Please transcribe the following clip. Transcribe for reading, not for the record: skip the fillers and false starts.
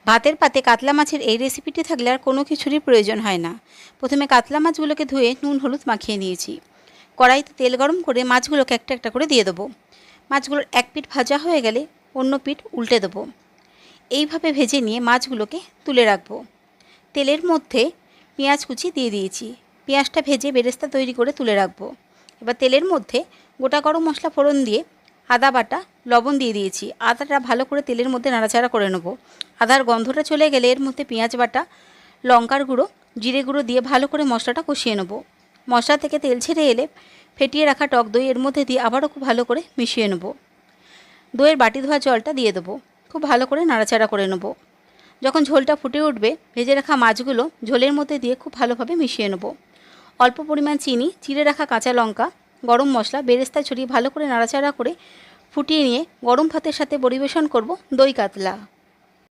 ভাতের পাতে কাতলা মাছের এই রেসিপিটি থাকলে আর কোনো কিছুরই প্রয়োজন হয় না। প্রথমে কাতলা মাছগুলোকে ধুয়ে নুন হলুদ মাখিয়ে নিয়েছি। কড়াইতে তেল গরম করে মাছগুলোকে একটা একটা করে দিয়ে দেবো। মাছগুলোর এক পিঠ ভাজা হয়ে গেলে অন্য পিঠ উল্টে দেবো। এইভাবে ভেজে নিয়ে মাছগুলোকে তুলে রাখবো। তেলের মধ্যে পেঁয়াজ কুচি দিয়ে দিয়েছি। পেঁয়াজটা ভেজে বেরেস্তা তৈরি করে তুলে রাখবো। এবার তেলের মধ্যে গোটা গরম মশলা ফোড়ন দিয়ে আদা বাটা লবণ দিয়ে দিয়েছি। আদাটা ভালো করে তেলের মধ্যে নাড়াচাড়া করে নেব। আদার গন্ধটা চলে গেলে এর মধ্যে পেঁয়াজ বাটা, লঙ্কার গুঁড়ো, জিরে গুঁড়ো দিয়ে ভালো করে মশলাটা কষিয়ে নেব। মশলা থেকে তেল ছেড়ে এলে ফেটিয়ে রাখা টক দই এর মধ্যে দিয়ে আবারও খুব ভালো করে মিশিয়ে নেব। দইয়ের বাটি ধোয়া জলটা দিয়ে দেবো। খুব ভালো করে নাড়াচাড়া করে নেব। যখন ঝোলটা ফুটে উঠবে ভেজে রাখা মাছগুলো ঝোলের মধ্যে দিয়ে খুব ভালোভাবে মিশিয়ে নেব। অল্প পরিমাণ চিনি, চিড়ে রাখা কাঁচা লঙ্কা, গরম মশলা বেরেস্তা ছড়িয়ে ভালো করে নাড়াচাড়া করে ফুটিয়ে নিয়ে গরম ভাতের সাথে পরিবেশন করব দই কাতলা।